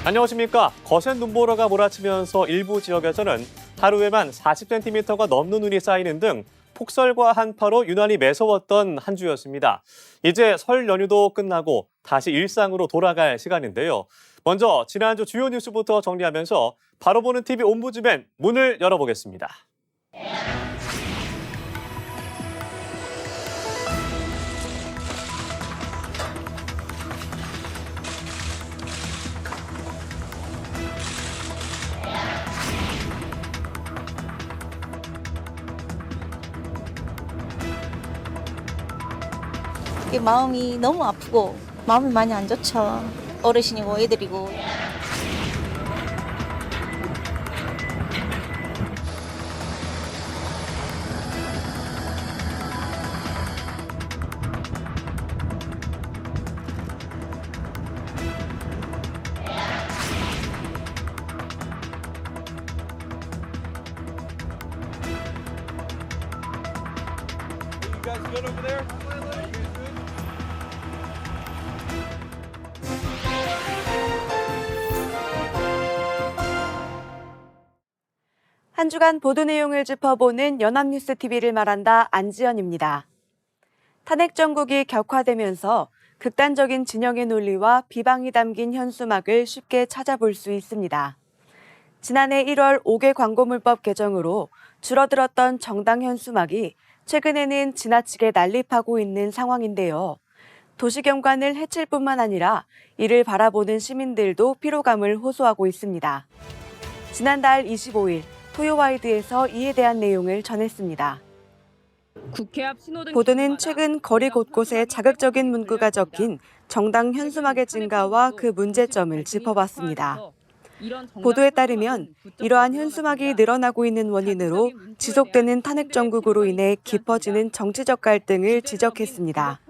안녕하십니까. 거센 눈보라가 몰아치면서 일부 지역에서는 하루에만 40cm가 넘는 눈이 쌓이는 등 폭설과 한파로 유난히 매서웠던 한 주였습니다. 이제 설 연휴도 끝나고 다시 일상으로 돌아갈 시간인데요. 먼저 지난주 주요 뉴스부터 정리하면서 바로 보는 TV 옴부즈맨 문을 열어보겠습니다. 이게 마음이 너무 아프고 마음이 많이 안 좋죠. 어르신이고 애들이고. You guys good over there? 한 주간 보도 내용을 짚어보는 연합뉴스TV를 말한다 안지연입니다. 탄핵 정국이 격화되면서 극단적인 진영의 논리와 비방이 담긴 현수막을 쉽게 찾아볼 수 있습니다. 지난해 1월 5개 광고물법 개정으로 줄어들었던 정당 현수막이 최근에는 지나치게 난립하고 있는 상황인데요. 도시경관을 해칠 뿐만 아니라 이를 바라보는 시민들도 피로감을 호소하고 있습니다. 지난달 25일 토요와이드에서 이에 대한 내용을 전했습니다. 보도는 최근 거리 곳곳에 자극적인 문구가 적힌 정당 현수막의 증가와 그 문제점을 짚어봤습니다. 보도에 따르면 이러한 현수막이 늘어나고 있는 원인으로 지속되는 탄핵 정국으로 인해 깊어지는 정치적 갈등을 지적했습니다.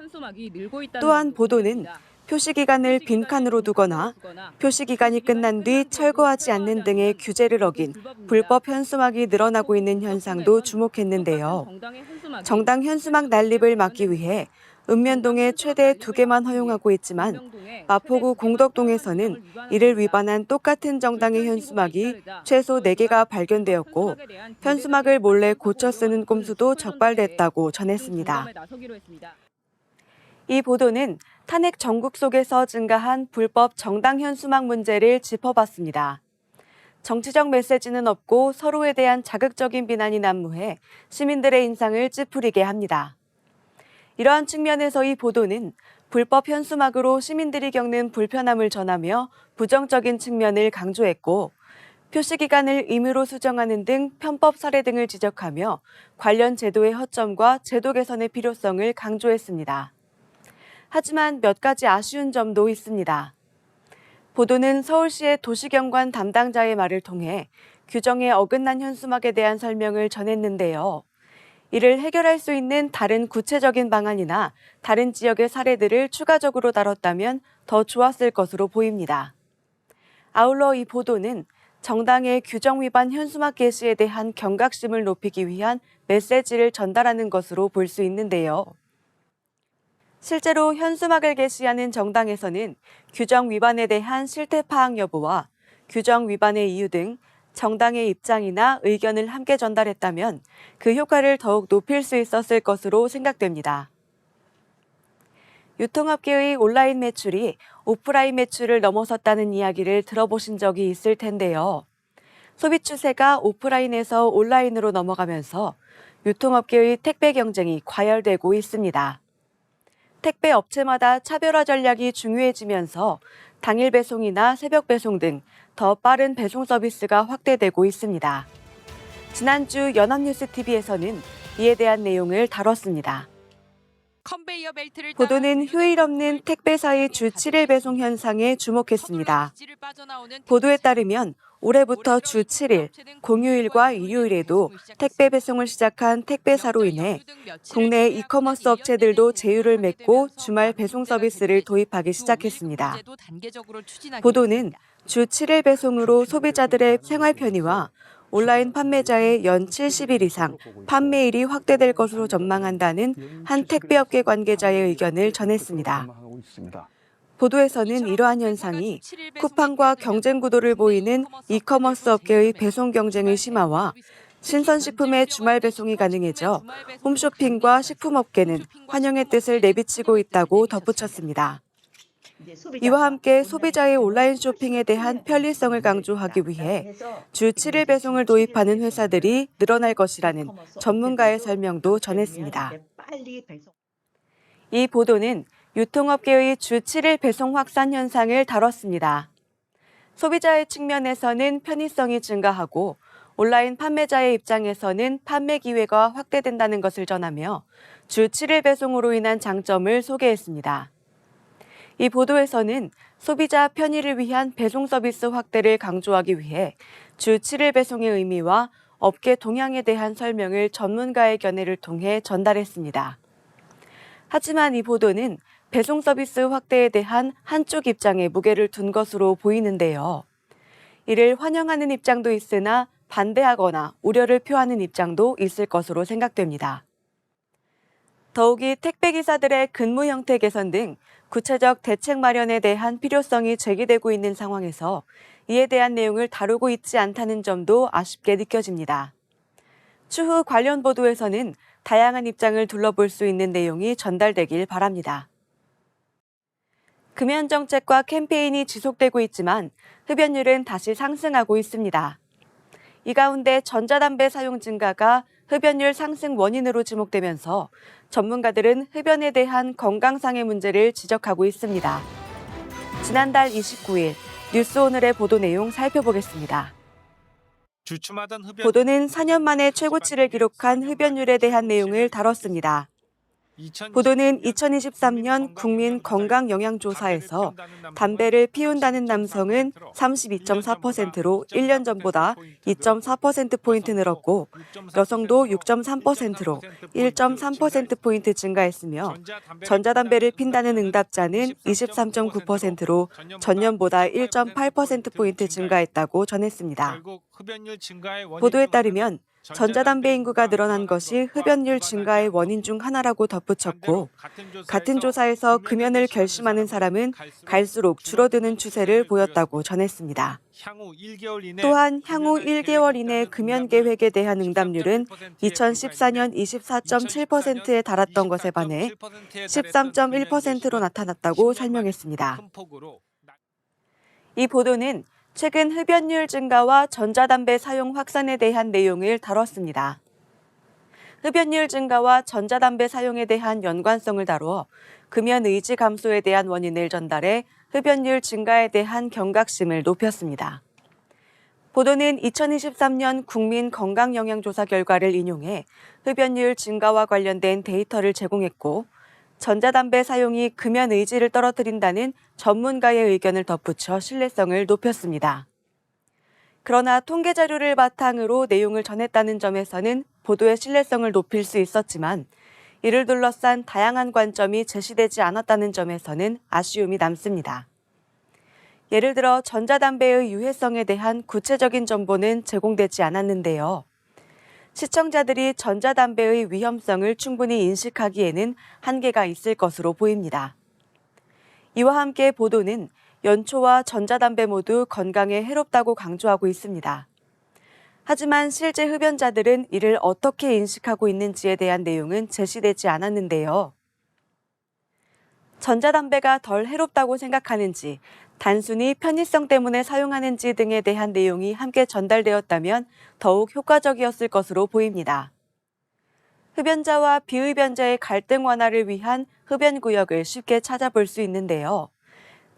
또한 보도는 표시기간을 빈칸으로 두거나 표시기간이 끝난 뒤 철거하지 않는 등의 규제를 어긴 불법 현수막이 늘어나고 있는 현상도 주목했는데요. 정당 현수막 난립을 막기 위해 읍면동에 최대 2개만 허용하고 있지만 마포구 공덕동에서는 이를 위반한 똑같은 정당의 현수막이 최소 4개가 발견되었고 현수막을 몰래 고쳐 쓰는 꼼수도 적발됐다고 전했습니다. 이 보도는 탄핵 정국 속에서 증가한 불법 정당 현수막 문제를 짚어봤습니다. 정치적 메시지는 없고 서로에 대한 자극적인 비난이 난무해 시민들의 인상을 찌푸리게 합니다. 이러한 측면에서 이 보도는 불법 현수막으로 시민들이 겪는 불편함을 전하며 부정적인 측면을 강조했고 표시기간을 임의로 수정하는 등 편법 사례 등을 지적하며 관련 제도의 허점과 제도 개선의 필요성을 강조했습니다. 하지만 몇 가지 아쉬운 점도 있습니다. 보도는 서울시의 도시경관 담당자의 말을 통해 규정에 어긋난 현수막에 대한 설명을 전했는데요. 이를 해결할 수 있는 다른 구체적인 방안이나 다른 지역의 사례들을 추가적으로 다뤘다면 더 좋았을 것으로 보입니다. 아울러 이 보도는 정당의 규정 위반 현수막 게시에 대한 경각심을 높이기 위한 메시지를 전달하는 것으로 볼 수 있는데요. 실제로 현수막을 게시하는 정당에서는 규정 위반에 대한 실태 파악 여부와 규정 위반의 이유 등 정당의 입장이나 의견을 함께 전달했다면 그 효과를 더욱 높일 수 있었을 것으로 생각됩니다. 유통업계의 온라인 매출이 오프라인 매출을 넘어섰다는 이야기를 들어보신 적이 있을 텐데요. 소비 추세가 오프라인에서 온라인으로 넘어가면서 유통업계의 택배 경쟁이 과열되고 있습니다. 택배 업체마다 차별화 전략이 중요해지면서 당일 배송이나 새벽 배송 등 더 빠른 배송 서비스가 확대되고 있습니다. 지난주 연합뉴스TV에서는 이에 대한 내용을 다뤘습니다. 보도는 휴일 없는 택배사의 주 7일 배송 현상에 주목했습니다. 보도에 따르면 올해부터 주 7일, 공휴일과 일요일에도 택배 배송을 시작한 택배사로 인해 국내 이커머스 업체들도 제휴를 맺고 주말 배송 서비스를 도입하기 시작했습니다. 보도는 주 7일 배송으로 소비자들의 생활 편의와 온라인 판매자의 연 70일 이상 판매일이 확대될 것으로 전망한다는 한 택배업계 관계자의 의견을 전했습니다. 보도에서는 이러한 현상이 쿠팡과 경쟁 구도를 보이는 이커머스 업계의 배송 경쟁의 심화와 신선식품의 주말 배송이 가능해져 홈쇼핑과 식품업계는 환영의 뜻을 내비치고 있다고 덧붙였습니다. 이와 함께 소비자의 온라인 쇼핑에 대한 편리성을 강조하기 위해 주 7일 배송을 도입하는 회사들이 늘어날 것이라는 전문가의 설명도 전했습니다. 이 보도는 유통업계의 주 7일 배송 확산 현상을 다뤘습니다. 소비자의 측면에서는 편의성이 증가하고 온라인 판매자의 입장에서는 판매 기회가 확대된다는 것을 전하며 주 7일 배송으로 인한 장점을 소개했습니다. 이 보도에서는 소비자 편의를 위한 배송 서비스 확대를 강조하기 위해 주 7일 배송의 의미와 업계 동향에 대한 설명을 전문가의 견해를 통해 전달했습니다. 하지만 이 보도는 배송 서비스 확대에 대한 한쪽 입장에 무게를 둔 것으로 보이는데요. 이를 환영하는 입장도 있으나 반대하거나 우려를 표하는 입장도 있을 것으로 생각됩니다. 더욱이 택배기사들의 근무 형태 개선 등 구체적 대책 마련에 대한 필요성이 제기되고 있는 상황에서 이에 대한 내용을 다루고 있지 않다는 점도 아쉽게 느껴집니다. 추후 관련 보도에서는 다양한 입장을 둘러볼 수 있는 내용이 전달되길 바랍니다. 금연 정책과 캠페인이 지속되고 있지만 흡연율은 다시 상승하고 있습니다. 이 가운데 전자담배 사용 증가가 흡연율 상승 원인으로 지목되면서 전문가들은 흡연에 대한 건강상의 문제를 지적하고 있습니다. 지난달 29일 뉴스오늘의 보도 내용 살펴보겠습니다. 보도는 4년 만에 최고치를 기록한 흡연율에 대한 내용을 다뤘습니다. 보도는 2023년 국민건강영양조사에서 담배를 피운다는 남성은 32.4%로 1년 전보다 2.4%포인트 늘었고 여성도 6.3%로 1.3%포인트 증가했으며 전자담배를 핀다는 응답자는 23.9%로 전년보다 1.8%포인트 증가했다고 전했습니다. 보도에 따르면 전자담배 인구가 늘어난 것이 흡연율 증가의 원인 중 하나라고 덧붙였고 같은 조사에서 금연을 결심하는 사람은 갈수록 줄어드는 추세를 보였다고 전했습니다. 또한 향후 1개월 이내 금연 계획에 대한 응답률은 2014년 24.7%에 달았던 것에 반해 13.1%로 나타났다고 설명했습니다. 이 보도는 최근 흡연율 증가와 전자담배 사용 확산에 대한 내용을 다뤘습니다. 흡연율 증가와 전자담배 사용에 대한 연관성을 다루어 금연 의지 감소에 대한 원인을 전달해 흡연율 증가에 대한 경각심을 높였습니다. 보도는 2023년 국민건강영양조사 결과를 인용해 흡연율 증가와 관련된 데이터를 제공했고 전자담배 사용이 금연 의지를 떨어뜨린다는 전문가의 의견을 덧붙여 신뢰성을 높였습니다. 그러나 통계 자료를 바탕으로 내용을 전했다는 점에서는 보도의 신뢰성을 높일 수 있었지만 이를 둘러싼 다양한 관점이 제시되지 않았다는 점에서는 아쉬움이 남습니다. 예를 들어 전자담배의 유해성에 대한 구체적인 정보는 제공되지 않았는데요. 시청자들이 전자담배의 위험성을 충분히 인식하기에는 한계가 있을 것으로 보입니다. 이와 함께 보도는 연초와 전자담배 모두 건강에 해롭다고 강조하고 있습니다. 하지만 실제 흡연자들은 이를 어떻게 인식하고 있는지에 대한 내용은 제시되지 않았는데요. 전자담배가 덜 해롭다고 생각하는지, 단순히 편의성 때문에 사용하는지 등에 대한 내용이 함께 전달되었다면 더욱 효과적이었을 것으로 보입니다. 흡연자와 비흡연자의 갈등 완화를 위한 흡연구역을 쉽게 찾아볼 수 있는데요.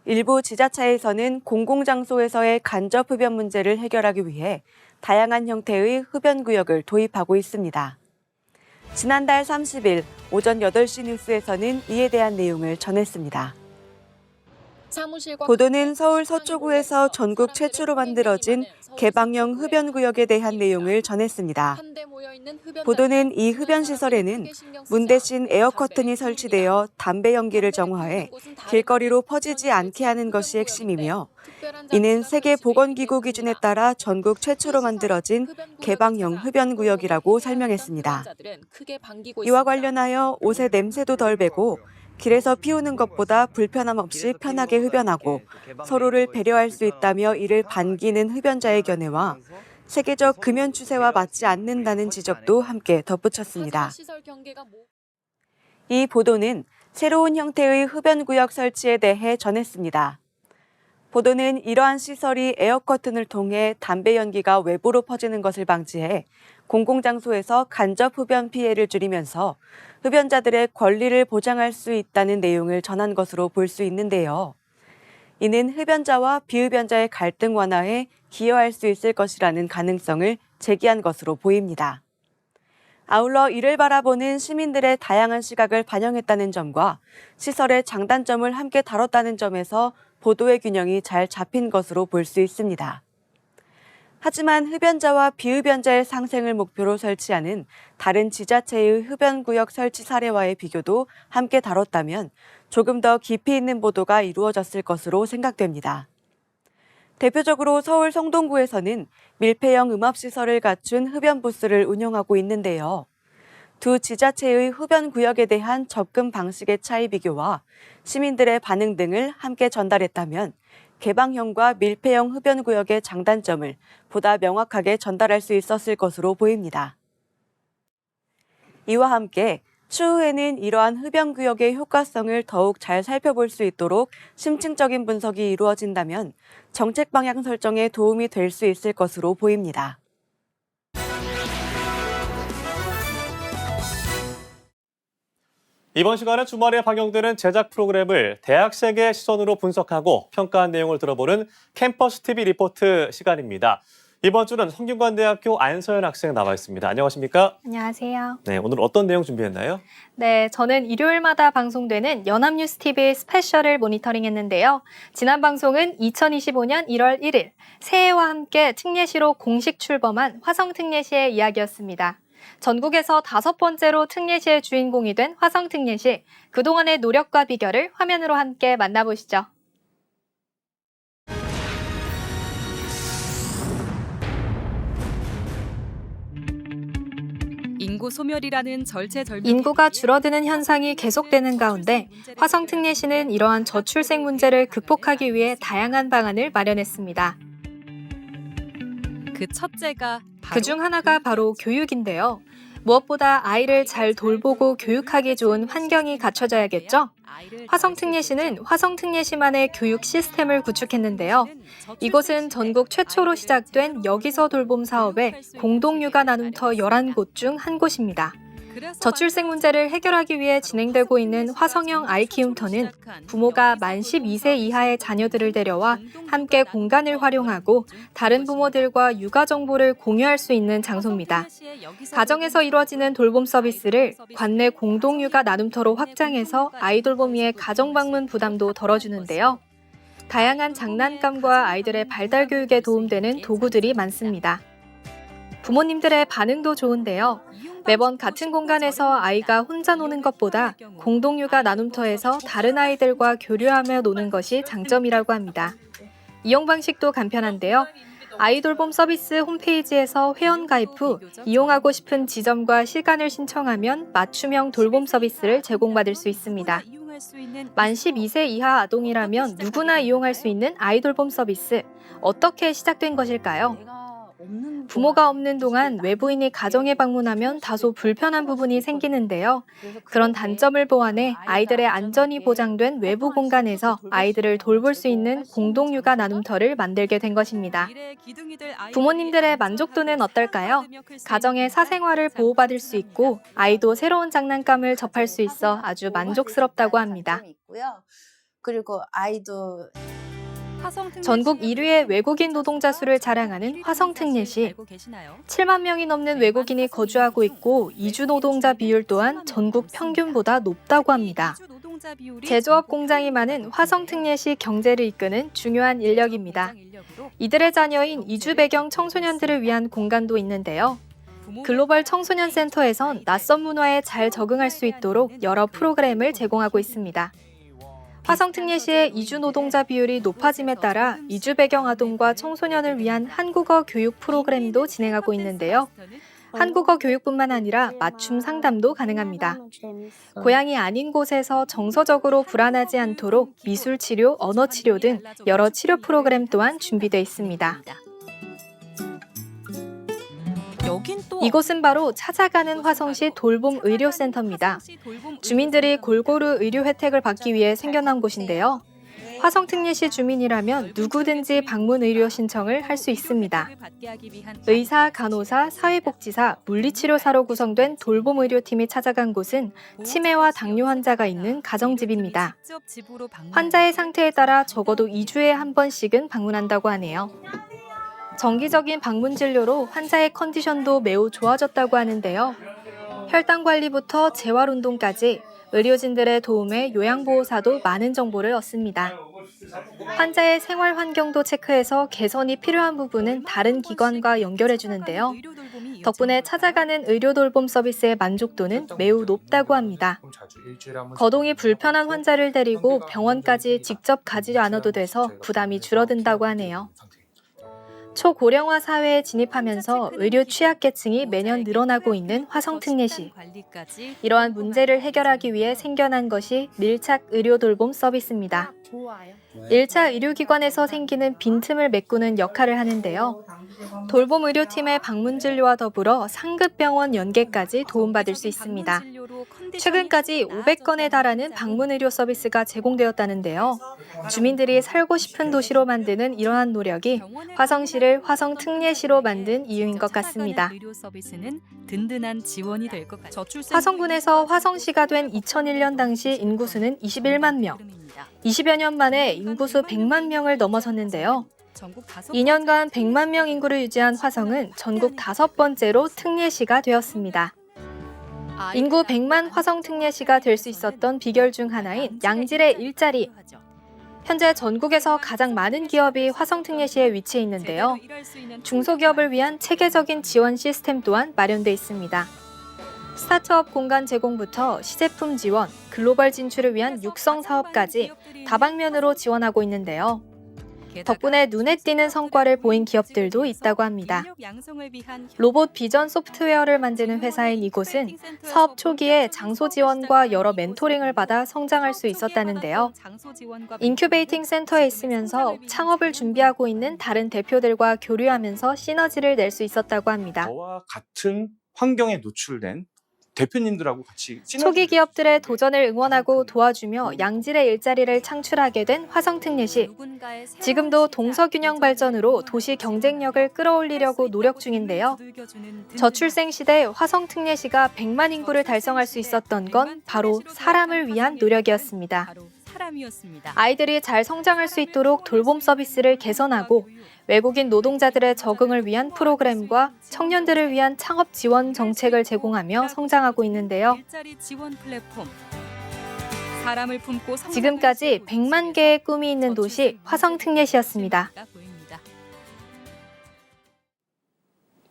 일부 지자체에서는 공공장소에서의 간접 흡연 문제를 해결하기 위해 다양한 형태의 흡연구역을 도입하고 있습니다. 지난달 30일 오전 8시 뉴스에서는 이에 대한 내용을 전했습니다. 보도는 서울 서초구에서 전국 최초로 만들어진 개방형 흡연구역에 대한 내용을 전했습니다. 보도는 이 흡연시설에는 문 대신 에어커튼이 설치되어 담배 연기를 정화해 길거리로 퍼지지 않게 하는 것이 핵심이며 이는 세계보건기구 기준에 따라 전국 최초로 만들어진 개방형 흡연구역이라고 설명했습니다. 이와 관련하여 옷의 냄새도 덜 배고 길에서 피우는 것보다 불편함 없이 편하게 흡연하고 서로를 배려할 수 있다며 이를 반기는 흡연자의 견해와 세계적 금연 추세와 맞지 않는다는 지적도 함께 덧붙였습니다. 이 보도는 새로운 형태의 흡연구역 설치에 대해 전했습니다. 보도는 이러한 시설이 에어커튼을 통해 담배 연기가 외부로 퍼지는 것을 방지해 공공장소에서 간접 흡연 피해를 줄이면서 흡연자들의 권리를 보장할 수 있다는 내용을 전한 것으로 볼 수 있는데요. 이는 흡연자와 비흡연자의 갈등 완화에 기여할 수 있을 것이라는 가능성을 제기한 것으로 보입니다. 아울러 이를 바라보는 시민들의 다양한 시각을 반영했다는 점과 시설의 장단점을 함께 다뤘다는 점에서 보도의 균형이 잘 잡힌 것으로 볼 수 있습니다. 하지만 흡연자와 비흡연자의 상생을 목표로 설치하는 다른 지자체의 흡연구역 설치 사례와의 비교도 함께 다뤘다면 조금 더 깊이 있는 보도가 이루어졌을 것으로 생각됩니다. 대표적으로 서울 성동구에서는 밀폐형 음압시설을 갖춘 흡연 부스를 운영하고 있는데요. 두 지자체의 흡연구역에 대한 접근 방식의 차이 비교와 시민들의 반응 등을 함께 전달했다면 개방형과 밀폐형 흡연구역의 장단점을 보다 명확하게 전달할 수 있었을 것으로 보입니다. 이와 함께 추후에는 이러한 흡연구역의 효과성을 더욱 잘 살펴볼 수 있도록 심층적인 분석이 이루어진다면 정책 방향 설정에 도움이 될 수 있을 것으로 보입니다. 이번 시간은 주말에 방영되는 제작 프로그램을 대학생의 시선으로 분석하고 평가한 내용을 들어보는 캠퍼스 TV 리포트 시간입니다. 이번 주는 성균관대학교 안서연 학생 나와 있습니다. 안녕하십니까? 안녕하세요. 네, 오늘 어떤 내용 준비했나요? 네, 저는 일요일마다 방송되는 연합뉴스TV 스페셜을 모니터링했는데요. 지난 방송은 2025년 1월 1일 새해와 함께 특례시로 공식 출범한 화성특례시의 이야기였습니다. 전국에서 5번째로 특례시의 주인공이 된 화성특례시, 그동안의 노력과 비결을 화면으로 함께 만나보시죠. 인구 소멸이라는 인구가 줄어드는 현상이 계속되는 가운데 화성특례시는 이러한 저출생 문제를 극복하기 위해 다양한 방안을 마련했습니다. 그 첫째가 그중 하나가 바로 교육인데요. 무엇보다 아이를 잘 돌보고 교육하기 좋은 환경이 갖춰져야겠죠? 화성특례시는 화성특례시만의 교육 시스템을 구축했는데요. 이곳은 전국 최초로 시작된 여기서 돌봄 사업의 공동육아 나눔터 11곳 중 한 곳입니다. 저출생 문제를 해결하기 위해 진행되고 있는 화성형 아이 키움터는 부모가 만 12세 이하의 자녀들을 데려와 함께 공간을 활용하고 다른 부모들과 육아 정보를 공유할 수 있는 장소입니다. 가정에서 이루어지는 돌봄 서비스를 관내 공동육아 나눔터로 확장해서 아이 돌보미의 가정 방문 부담도 덜어주는데요. 다양한 장난감과 아이들의 발달 교육에 도움되는 도구들이 많습니다. 부모님들의 반응도 좋은데요. 매번 같은 공간에서 아이가 혼자 노는 것보다 공동육아 나눔터에서 다른 아이들과 교류하며 노는 것이 장점이라고 합니다. 이용 방식도 간편한데요. 아이돌봄 서비스 홈페이지에서 회원 가입 후 이용하고 싶은 지점과 시간을 신청하면 맞춤형 돌봄 서비스를 제공받을 수 있습니다. 만 12세 이하 아동이라면 누구나 이용할 수 있는 아이돌봄 서비스, 어떻게 시작된 것일까요? 부모가 없는 동안 외부인이 가정에 방문하면 다소 불편한 부분이 생기는데요. 그런 단점을 보완해 아이들의 안전이 보장된 외부 공간에서 아이들을 돌볼 수 있는 공동육아 나눔터를 만들게 된 것입니다. 부모님들의 만족도는 어떨까요? 가정의 사생활을 보호받을 수 있고 아이도 새로운 장난감을 접할 수 있어 아주 만족스럽다고 합니다. 그리고 아이도 전국 1위의 외국인 노동자 수를 자랑하는 화성특례시. 7만 명이 넘는 외국인이 거주하고 있고 이주 노동자 비율 또한 전국 평균보다 높다고 합니다. 제조업 공장이 많은 화성특례시 경제를 이끄는 중요한 인력입니다. 이들의 자녀인 이주 배경 청소년들을 위한 공간도 있는데요. 글로벌 청소년 센터에선 낯선 문화에 잘 적응할 수 있도록 여러 프로그램을 제공하고 있습니다. 화성특례시의 이주 노동자 비율이 높아짐에 따라 이주 배경 아동과 청소년을 위한 한국어 교육 프로그램도 진행하고 있는데요. 한국어 교육뿐만 아니라 맞춤 상담도 가능합니다. 고향이 아닌 곳에서 정서적으로 불안하지 않도록 미술 치료, 언어 치료 등 여러 치료 프로그램 또한 준비되어 있습니다. 이곳은 바로 찾아가는 화성시 돌봄 의료센터입니다. 주민들이 골고루 의료 혜택을 받기 위해 생겨난 곳인데요. 화성특례시 주민이라면 누구든지 방문 의료 신청을 할 수 있습니다. 의사, 간호사, 사회복지사, 물리치료사로 구성된 돌봄 의료팀이 찾아간 곳은 치매와 당뇨 환자가 있는 가정집입니다. 환자의 상태에 따라 적어도 2주에 한 번씩은 방문한다고 하네요. 정기적인 방문 진료로 환자의 컨디션도 매우 좋아졌다고 하는데요. 혈당 관리부터 재활 운동까지 의료진들의 도움에 요양보호사도 많은 정보를 얻습니다. 환자의 생활 환경도 체크해서 개선이 필요한 부분은 다른 기관과 연결해 주는데요. 덕분에 찾아가는 의료 돌봄 서비스의 만족도는 매우 높다고 합니다. 거동이 불편한 환자를 데리고 병원까지 직접 가지 않아도 돼서 부담이 줄어든다고 하네요. 초고령화 사회에 진입하면서 의료 취약계층이 매년 늘어나고 있는 화성특례시. 이러한 문제를 해결하기 위해 생겨난 것이 밀착 의료 돌봄 서비스입니다. 1차 의료기관에서 생기는 빈틈을 메꾸는 역할을 하는데요. 돌봄 의료팀의 방문 진료와 더불어 상급병원 연계까지 도움받을 수 있습니다. 최근까지 500건에 달하는 방문 의료 서비스가 제공되었다는데요. 주민들이 살고 싶은 도시로 만드는 이러한 노력이 화성시를 화성특례시로 만든 이유인 것 같습니다. 화성군에서 화성시가 된 2001년 당시 인구수는 21만 명, 20여 년 만에 인구수 100만 명을 넘어섰는데요. 2년간 100만 명 인구를 유지한 화성은 전국 5번째로 특례시가 되었습니다. 인구 100만 화성 특례시가 될 수 있었던 비결 중 하나인 양질의 일자리. 현재 전국에서 가장 많은 기업이 화성 특례시에 위치해 있는데요. 중소기업을 위한 체계적인 지원 시스템 또한 마련돼 있습니다. 스타트업 공간 제공부터 시제품 지원, 글로벌 진출을 위한 육성 사업까지 다방면으로 지원하고 있는데요. 덕분에 눈에 띄는 성과를 보인 기업들도 있다고 합니다. 로봇 비전 소프트웨어를 만드는 회사인 이곳은 사업 초기에 장소 지원과 여러 멘토링을 받아 성장할 수 있었다는데요. 인큐베이팅 센터에 있으면서 창업을 준비하고 있는 다른 대표들과 교류하면서 시너지를 낼 수 있었다고 합니다. 저와 같은 환경에 노출된 대표님들하고 같이 초기 기업들의 도전을 응원하고 도와주며 양질의 일자리를 창출하게 된 화성특례시. 지금도 동서균형 발전으로 도시 경쟁력을 끌어올리려고 노력 중인데요. 저출생 시대 화성특례시가 100만 인구를 달성할 수 있었던 건 바로 사람을 위한 노력이었습니다. 아이들이 잘 성장할 수 있도록 돌봄 서비스를 개선하고 외국인 노동자들의 적응을 위한 프로그램과 청년들을 위한 창업 지원 정책을 제공하며 성장하고 있는데요. 지금까지 100만 개의 꿈이 있는 도시 화성특례시였습니다.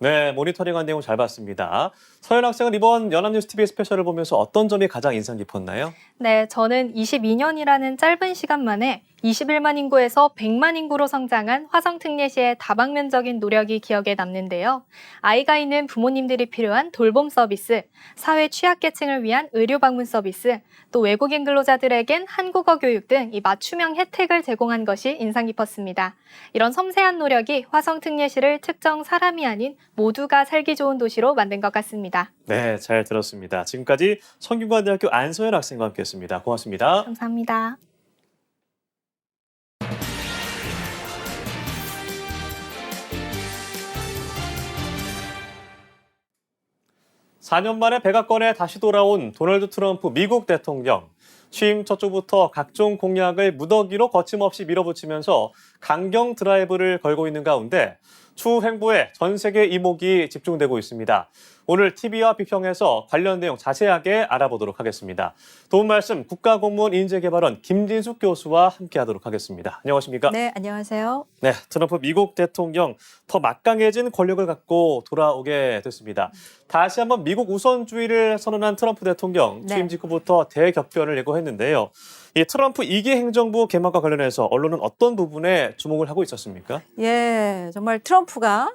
네, 모니터링한 내용 잘 봤습니다. 서현 학생은 이번 연합뉴스 TV 스페셜을 보면서 어떤 점이 가장 인상 깊었나요? 네, 저는 22년이라는 짧은 시간 만에 21만 인구에서 100만 인구로 성장한 화성특례시의 다방면적인 노력이 기억에 남는데요. 아이가 있는 부모님들이 필요한 돌봄 서비스, 사회 취약계층을 위한 의료 방문 서비스, 또 외국인 근로자들에겐 한국어 교육 등 이 맞춤형 혜택을 제공한 것이 인상 깊었습니다. 이런 섬세한 노력이 화성특례시를 특정 사람이 아닌 모두가 살기 좋은 도시로 만든 것 같습니다. 네, 잘 들었습니다. 지금까지 성균관대학교 안서연 학생과 함께했습니다. 고맙습니다. 감사합니다. (4년) 만에 백악관에 다시 돌아온 도널드 트럼프 미국 대통령. 취임 첫 주부터 각종 공약을 무더기로 거침없이 밀어붙이면서 강경 드라이브를 걸고 있는 가운데 추후 행보에 전 세계 이목이 집중되고 있습니다. 오늘 TV와 비평에서 관련 내용 자세하게 알아보도록 하겠습니다. 도움 말씀 국가공무원 인재개발원 김진숙 교수와 함께하도록 하겠습니다. 안녕하십니까? 네, 안녕하세요. 네, 트럼프 미국 대통령 더 막강해진 권력을 갖고 돌아오게 됐습니다. 다시 한번 미국 우선주의를 선언한 트럼프 대통령 취임 직후부터 대격변을 예고했는데요. 이 트럼프 2기 행정부 개막과 관련해서 언론은 어떤 부분에 주목을 하고 있었습니까? 예, 정말 트럼프가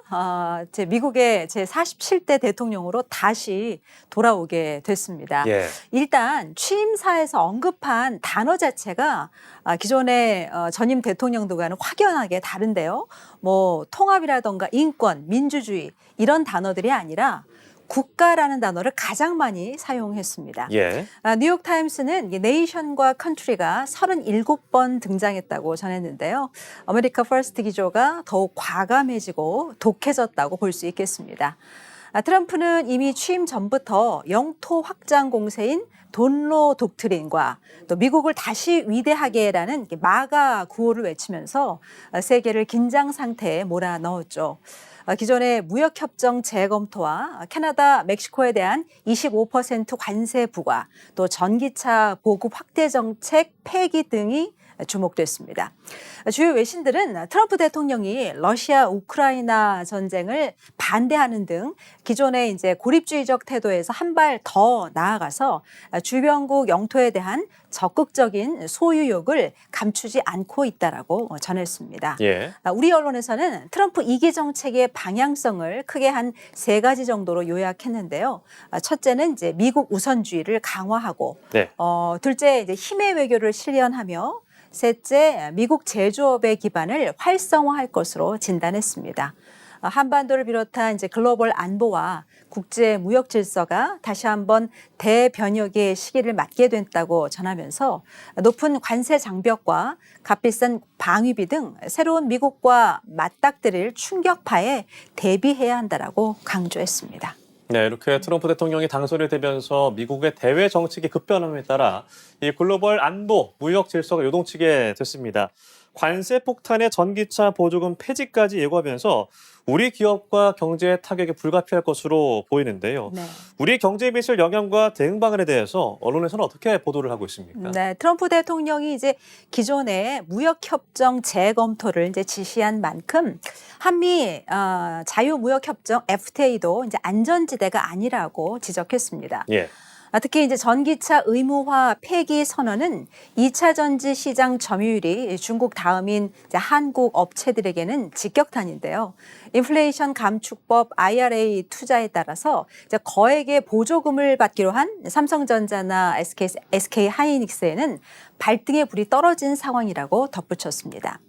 미국의 제47대 대통령으로 다시 돌아오게 됐습니다. 예. 일단 취임사에서 언급한 단어 자체가 기존의 전임 대통령들과는 확연하게 다른데요. 뭐 통합이라던가 인권, 민주주의 이런 단어들이 아니라 국가라는 단어를 가장 많이 사용했습니다. 예. 뉴욕타임스는 네이션과 컨트리가 37번 등장했다고 전했는데요. 아메리카 퍼스트 기조가 더욱 과감해지고 독해졌다고 볼 수 있겠습니다. 트럼프는 이미 취임 전부터 영토 확장 공세인 돈로 독트린과 또 미국을 다시 위대하게라는 마가 구호를 외치면서 세계를 긴장 상태에 몰아넣었죠. 기존의 무역협정 재검토와 캐나다, 멕시코에 대한 25% 관세 부과, 또 전기차 보급 확대 정책 폐기 등이 주목됐습니다. 주요 외신들은 트럼프 대통령이 러시아 우크라이나 전쟁을 반대하는 등 기존의 이제 고립주의적 태도에서 한 발 더 나아가서 주변국 영토에 대한 적극적인 소유욕을 감추지 않고 있다라고 전했습니다. 예. 우리 언론에서는 트럼프 2기 정책의 방향성을 크게 한 3가지 정도로 요약했는데요. 첫째는 이제 미국 우선주의를 강화하고, 네. 둘째 이제 힘의 외교를 실현하며, 셋째 미국 제조업의 기반을 활성화할 것으로 진단했습니다. 한반도를 비롯한 이제 글로벌 안보와 국제 무역 질서가 다시 한번 대변혁의 시기를 맞게 됐다고 전하면서 높은 관세 장벽과 값비싼 방위비 등 새로운 미국과 맞닥뜨릴 충격파에 대비해야 한다라고 강조했습니다. 네, 이렇게 트럼프 대통령이 당선이 되면서 미국의 대외 정책이 급변함에 따라 이 글로벌 안보, 무역 질서가 요동치게 됐습니다. 관세 폭탄에 전기차 보조금 폐지까지 예고하면서 우리 기업과 경제에 타격이 불가피할 것으로 보이는데요. 네. 우리 경제에 미칠 영향과 대응 방안에 대해서 언론에서는 어떻게 보도를 하고 있습니까? 네, 트럼프 대통령이 이제 기존의 무역협정 재검토를 이제 지시한 만큼 한미 자유무역협정 FTA도 이제 안전지대가 아니라고 지적했습니다. 예. 특히 이제 전기차 의무화 폐기 선언은 2차 전지 시장 점유율이 중국 다음인 이제 한국 업체들에게는 직격탄인데요. 인플레이션 감축법 IRA 투자에 따라서 이제 거액의 보조금을 받기로 한 삼성전자나 SK 하이닉스에는 발등에 불이 떨어진 상황이라고 덧붙였습니다.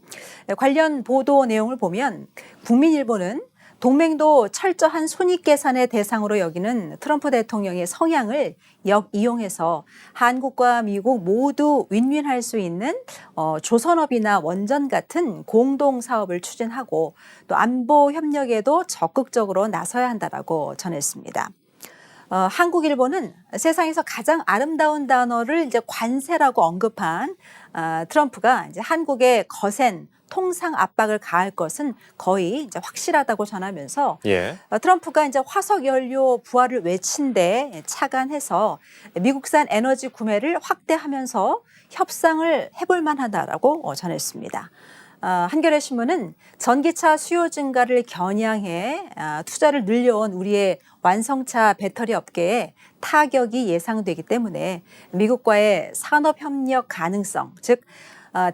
관련 보도 내용을 보면 국민일보는 동맹도 철저한 손익계산의 대상으로 여기는 트럼프 대통령의 성향을 역이용해서 한국과 미국 모두 윈윈할 수 있는 조선업이나 원전 같은 공동 사업을 추진하고 또 안보 협력에도 적극적으로 나서야 한다라고 전했습니다. 한국일보는 세상에서 가장 아름다운 단어를 이제 관세라고 언급한 트럼프가 이제 한국의 거센 통상 압박을 가할 것은 거의 이제 확실하다고 전하면서 예. 트럼프가 이제 화석 연료 부활을 외친 데 착안해서 미국산 에너지 구매를 확대하면서 협상을 해볼 만하다라고 전했습니다. 한겨레 신문은 전기차 수요 증가를 겨냥해 투자를 늘려온 우리의 완성차 배터리 업계에 타격이 예상되기 때문에 미국과의 산업협력 가능성, 즉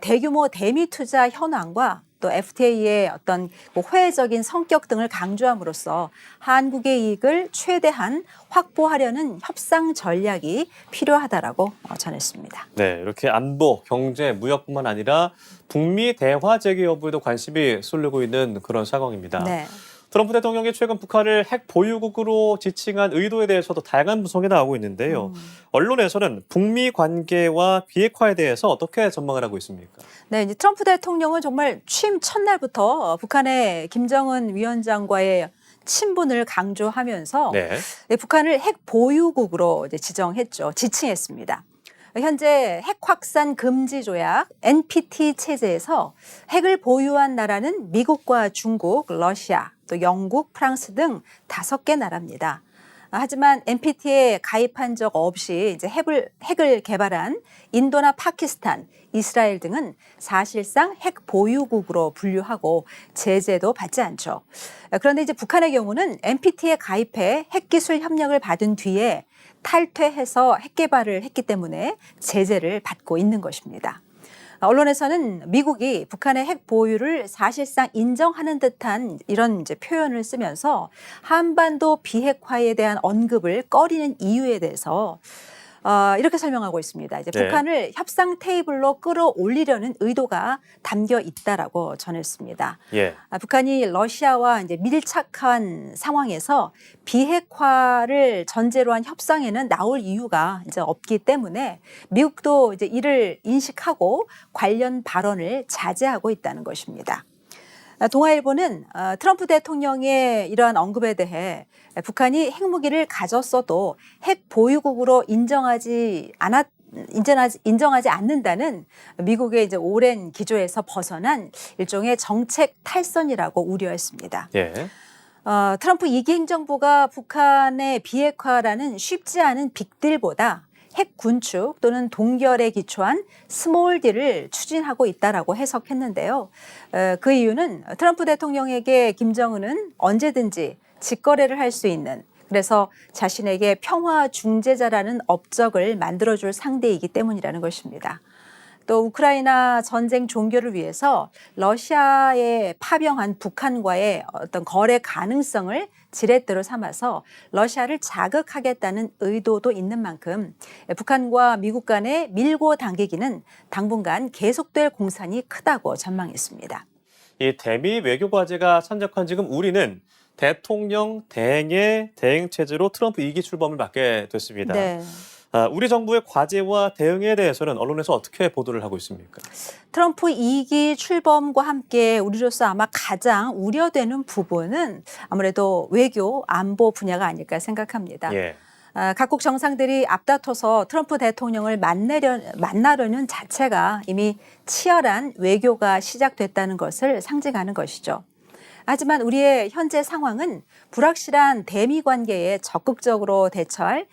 대규모 대미 투자 현황과 또 FTA의 어떤 호혜적인 성격 등을 강조함으로써 한국의 이익을 최대한 확보하려는 협상 전략이 필요하다라고 전했습니다. 네, 이렇게 안보, 경제, 무역뿐만 아니라 북미 대화 재개 여부에도 관심이 쏠리고 있는 그런 상황입니다. 네. 트럼프 대통령이 최근 북한을 핵 보유국으로 지칭한 의도에 대해서도 다양한 분석이 나오고 있는데요. 언론에서는 북미 관계와 비핵화에 대해서 어떻게 전망을 하고 있습니까? 네, 이제 트럼프 대통령은 정말 취임 첫날부터 북한의 김정은 위원장과의 친분을 강조하면서 네. 북한을 핵 보유국으로 이제 지칭했습니다. 현재 핵 확산 금지 조약 NPT 체제에서 핵을 보유한 나라는 미국과 중국, 러시아, 또 영국, 프랑스 등 5개 나라입니다. 하지만 NPT에 가입한 적 없이 이제 핵을 개발한 인도나 파키스탄, 이스라엘 등은 사실상 핵 보유국으로 분류하고 제재도 받지 않죠. 그런데 이제 북한의 경우는 NPT에 가입해 핵기술 협력을 받은 뒤에 탈퇴해서 핵 개발을 했기 때문에 제재를 받고 있는 것입니다. 언론에서는 미국이 북한의 핵 보유를 사실상 인정하는 듯한 이런 이제 표현을 쓰면서 한반도 비핵화에 대한 언급을 꺼리는 이유에 대해서 이렇게 설명하고 있습니다. 이제 네. 북한을 협상 테이블로 끌어올리려는 의도가 담겨 있다라고 전했습니다. 예. 북한이 러시아와 이제 밀착한 상황에서 비핵화를 전제로 한 협상에는 나올 이유가 이제 없기 때문에 미국도 이제 이를 인식하고 관련 발언을 자제하고 있다는 것입니다. 동아일보는 트럼프 대통령의 이러한 언급에 대해 북한이 핵무기를 가졌어도 핵 보유국으로 인정하지 않는다는 미국의 이제 오랜 기조에서 벗어난 일종의 정책 탈선이라고 우려했습니다. 예. 트럼프 2기 행정부가 북한의 비핵화라는 쉽지 않은 빅딜보다 핵 군축 또는 동결에 기초한 스몰 딜을 추진하고 있다라고 해석했는데요. 그 이유는 트럼프 대통령에게 김정은은 언제든지 직거래를 할 수 있는, 그래서 자신에게 평화 중재자라는 업적을 만들어줄 상대이기 때문이라는 것입니다. 또 우크라이나 전쟁 종결을 위해서 러시아에 파병한 북한과의 어떤 거래 가능성을 지렛대로 삼아서 러시아를 자극하겠다는 의도도 있는 만큼 북한과 미국 간의 밀고 당기기는 당분간 계속될 공산이 크다고 전망했습니다. 이 대미 외교 과제가 산적한 지금 우리는 대통령 대행의 대행 체제로 트럼프 2기 출범을 맡게 됐습니다. 네. 우리 정부의 과제와 대응에 대해서는 언론에서 어떻게 보도를 하고 있습니까? 트럼프 2기 출범과 함께 우리로서 아마 가장 우려되는 부분은 아무래도 외교, 안보 분야가 아닐까 생각합니다. 예. 각국 정상들이 앞다퉈서 트럼프 대통령을 만나려는 자체가 이미 치열한 외교가 시작됐다는 것을 상징하는 것이죠. 하지만 우리의 현재 상황은 불확실한 대미 관계에 적극적으로 대처할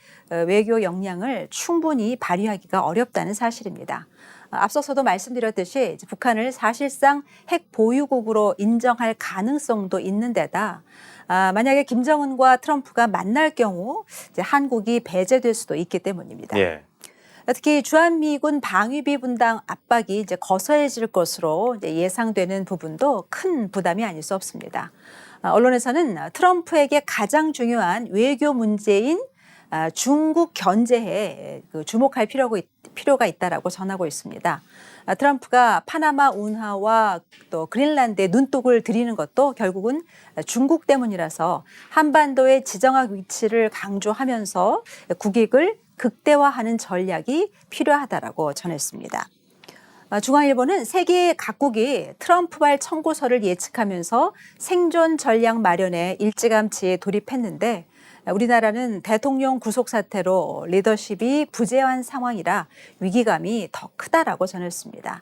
외교 역량을 충분히 발휘하기가 어렵다는 사실입니다. 앞서서도 말씀드렸듯이 북한을 사실상 핵 보유국으로 인정할 가능성도 있는 데다 만약에 김정은과 트럼프가 만날 경우 이제 한국이 배제될 수도 있기 때문입니다. 예. 특히 주한미군 방위비 분담 압박이 이제 거세질 것으로 이제 예상되는 부분도 큰 부담이 아닐 수 없습니다. 언론에서는 트럼프에게 가장 중요한 외교 문제인 중국 견제에 주목할 필요가 있다라고 전하고 있습니다. 트럼프가 파나마 운하와 또 그린란드에 눈독을 들이는 것도 결국은 중국 때문이라서 한반도의 지정학 위치를 강조하면서 국익을 극대화하는 전략이 필요하다라고 전했습니다. 중앙일보는 세계 각국이 트럼프발 청구서를 예측하면서 생존 전략 마련에 일찌감치 돌입했는데 우리나라는 대통령 구속 사태로 리더십이 부재한 상황이라 위기감이 더 크다라고 전했습니다.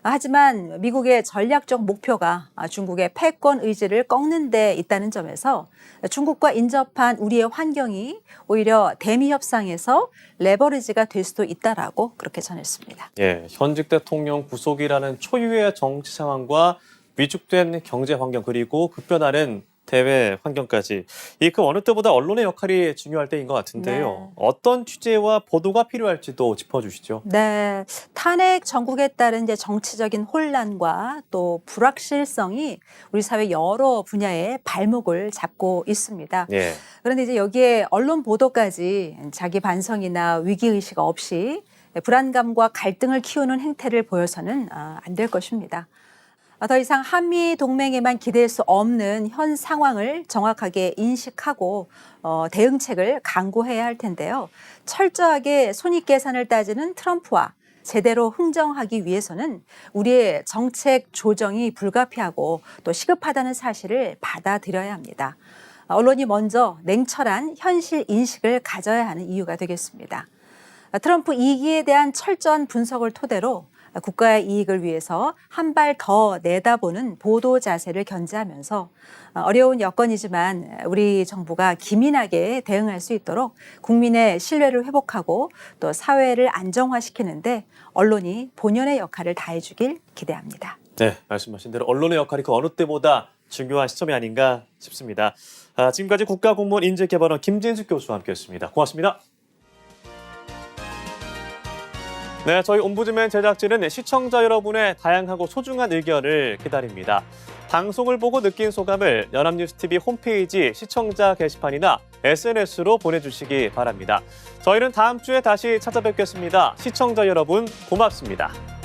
하지만 미국의 전략적 목표가 중국의 패권 의지를 꺾는 데 있다는 점에서 중국과 인접한 우리의 환경이 오히려 대미 협상에서 레버리지가 될 수도 있다라고 그렇게 전했습니다. 예, 현직 대통령 구속이라는 초유의 정치 상황과 위축된 경제 환경 그리고 급변하는 대외 환경까지 그 어느 때보다 언론의 역할이 중요할 때인 것 같은데요. 네. 어떤 취재와 보도가 필요할지도 짚어주시죠. 네, 탄핵 정국에 따른 이제 정치적인 혼란과 또 불확실성이 우리 사회 여러 분야에 발목을 잡고 있습니다. 예. 그런데 이제 여기에 언론 보도까지 자기 반성이나 위기 의식 없이 불안감과 갈등을 키우는 행태를 보여서는 안 될 것입니다. 더 이상 한미 동맹에만 기댈 수 없는 현 상황을 정확하게 인식하고 대응책을 강구해야 할 텐데요. 철저하게 손익계산을 따지는 트럼프와 제대로 흥정하기 위해서는 우리의 정책 조정이 불가피하고 또 시급하다는 사실을 받아들여야 합니다. 언론이 먼저 냉철한 현실 인식을 가져야 하는 이유가 되겠습니다. 트럼프 2기에 대한 철저한 분석을 토대로 국가의 이익을 위해서 한 발 더 내다보는 보도 자세를 견지하면서 어려운 여건이지만 우리 정부가 기민하게 대응할 수 있도록 국민의 신뢰를 회복하고 또 사회를 안정화시키는데 언론이 본연의 역할을 다해주길 기대합니다. 네, 말씀하신 대로 언론의 역할이 그 어느 때보다 중요한 시점이 아닌가 싶습니다. 지금까지 국가공무원 인재개발원 김진숙 교수와 함께했습니다. 고맙습니다. 네, 저희 옴부즈맨 제작진은 시청자 여러분의 다양하고 소중한 의견을 기다립니다. 방송을 보고 느낀 소감을 연합뉴스TV 홈페이지 시청자 게시판이나 SNS로 보내주시기 바랍니다. 저희는 다음 주에 다시 찾아뵙겠습니다. 시청자 여러분 고맙습니다.